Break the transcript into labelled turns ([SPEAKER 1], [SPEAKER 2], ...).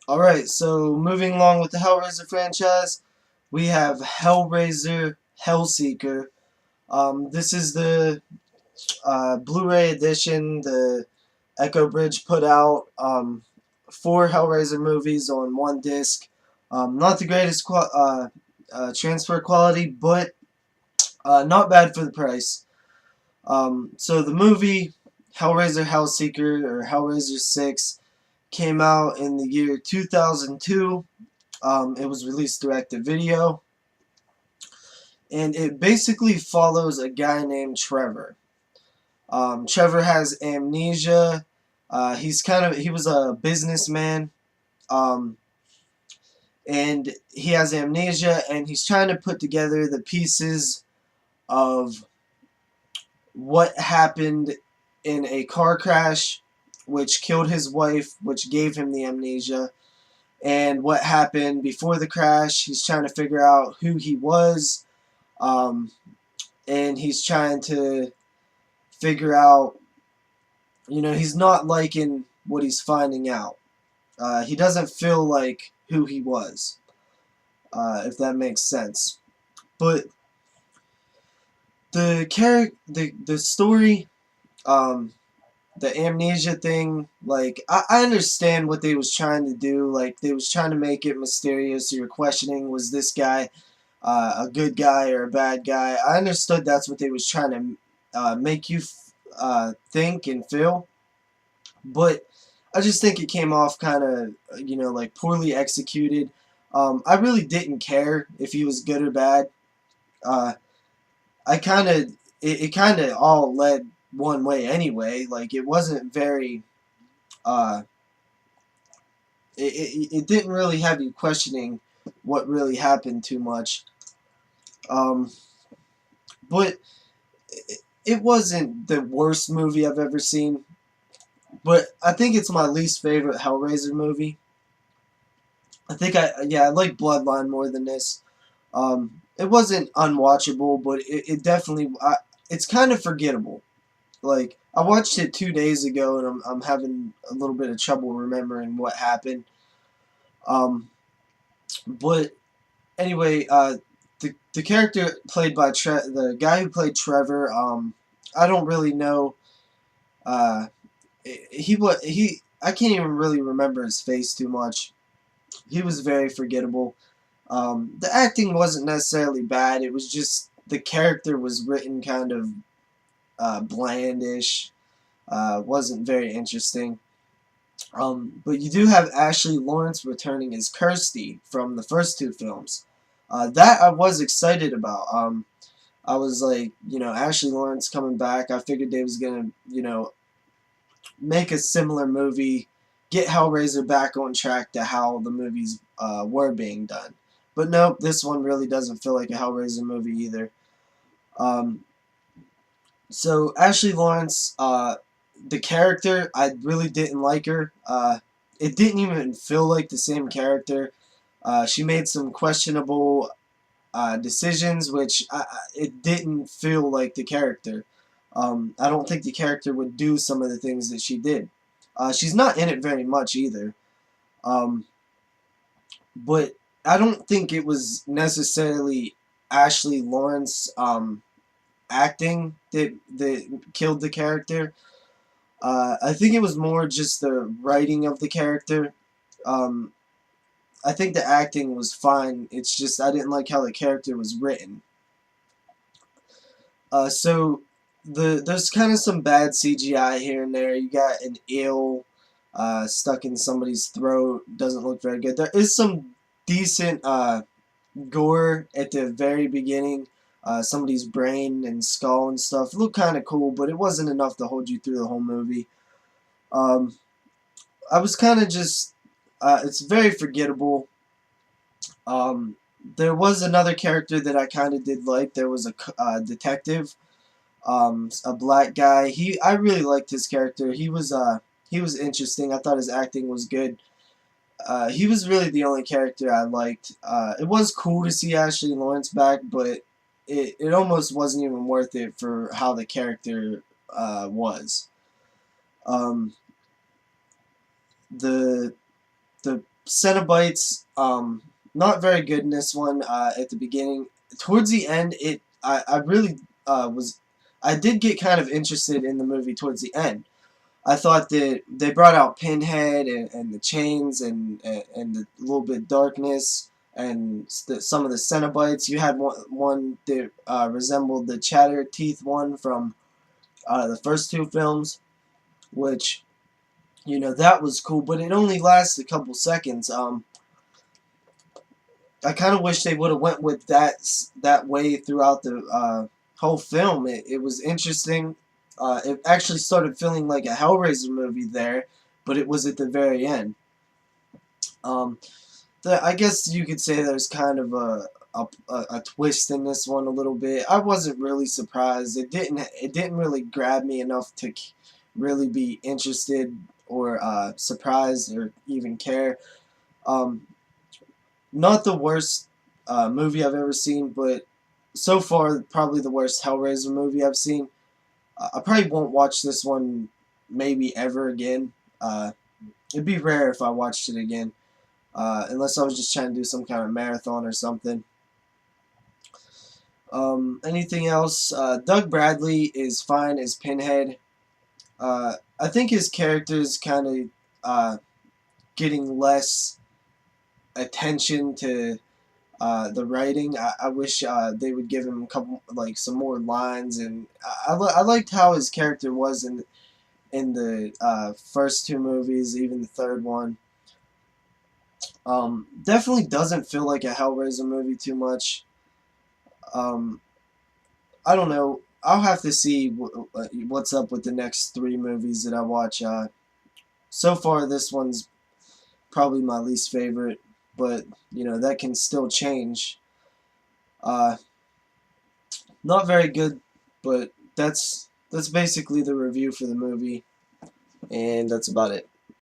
[SPEAKER 1] Alright, so moving along with the Hellraiser franchise, we have Hellraiser Hellseeker. This is the Blu-ray edition the Echo Bridge put out. Four Hellraiser movies on one disc. Not the greatest transfer quality, but not bad for the price. So the movie Hellraiser Hellseeker or Hellraiser 6 came out in the year 2002. It was released direct to video, and it basically follows a guy named Trevor. Trevor has amnesia. He was a businessman, um, and he has amnesia, and he's trying to put together the pieces of what happened in a car crash, which killed his wife, which gave him the amnesia, and what happened before the crash. He's trying to figure out who he was, um, and he's trying to figure out, he's not liking what he's finding out. He doesn't feel like who he was, if that makes sense. But the story, um, the amnesia thing, like I understand what they was trying to do. Like they was trying to make it mysterious. You're questioning, was this guy a good guy or a bad guy? I understood that's what they was trying to make you think and feel, but I just think it came off kind of like poorly executed. I really didn't care if he was good or bad. Uh, I kind of it kind of all led one way anyway. Like it wasn't very uh, it didn't really have you questioning what really happened too much. Um, but it wasn't the worst movie I've ever seen. But I think it's my least favorite Hellraiser movie. I like Bloodline more than this. It wasn't unwatchable, but it definitely it's kind of forgettable. Like I watched it 2 days ago, and I'm having a little bit of trouble remembering what happened. Um, but anyway, the character played by the guy who played Trevor. I don't really know. Uh, he I can't even really remember his face too much. He was very forgettable. The acting wasn't necessarily bad. It was just the character was written kind of blandish. Wasn't very interesting. But you do have Ashley Lawrence returning as Kirsty from the first two films. That I was excited about. I was like, Ashley Lawrence coming back. I figured they was gonna, make a similar movie, get Hellraiser back on track to how the movies were being done. But nope, this one really doesn't feel like a Hellraiser movie either. Um, so Ashley Lawrence, the character, I really didn't like her. It didn't even feel like the same character. She made some questionable decisions, which it didn't feel like the character. I don't think the character would do some of the things that she did. She's not in it very much either. Um, but I don't think it was necessarily Ashley Lawrence acting that killed the character. I think it was more just the writing of the character. Um, I think the acting was fine. It's just I didn't like how the character was written. So there's kind of some bad CGI here and there. You got an eel stuck in somebody's throat. Doesn't look very good. There is some decent gore at the very beginning. Somebody's brain and skull and stuff. It looked kind of cool, but it wasn't enough to hold you through the whole movie. Um, I was kind of just. It's very forgettable. Um, there was another character that I kind of did like. There was a detective, a black guy. I really liked his character. He was interesting. I thought his acting was good. He was really the only character I liked. It was cool to see Ashley Lawrence back, but it almost wasn't even worth it for how the character was. Um, the the Cenobites, not very good in this one. At the beginning, towards the end, I really was. I did get kind of interested in the movie towards the end. I thought that they brought out Pinhead and the chains and the little bit darkness and some of the Cenobites. You had one that resembled the Chatter Teeth one from the first two films, which, you know, that was cool, but it only lasted a couple seconds. I kind of wish they would have went with that way throughout the whole film. It was interesting. It actually started feeling like a Hellraiser movie there, but it was at the very end. Um, I guess you could say there's kind of a twist in this one a little bit. I wasn't really surprised. It didn't really grab me enough to really be interested or surprised or even care. Um, Not the worst movie I've ever seen, but so far probably the worst Hellraiser movie I've seen. I probably won't watch this one maybe ever again. It'd be rare if I watched it again, unless I was just trying to do some kind of marathon or something. Anything else? Doug Bradley is fine as Pinhead. I think his character is kind of getting less attention to the writing. I wish they would give him a couple, like some more lines, and I liked how his character was in the first two movies, even the third one. Definitely doesn't feel like a Hellraiser movie too much. Um, I don't know. I'll have to see what's up with the next three movies that I watch. So far, this one's probably my least favorite, but you know that can still change. Uh, Not very good, but that's basically the review for the movie, and that's about it.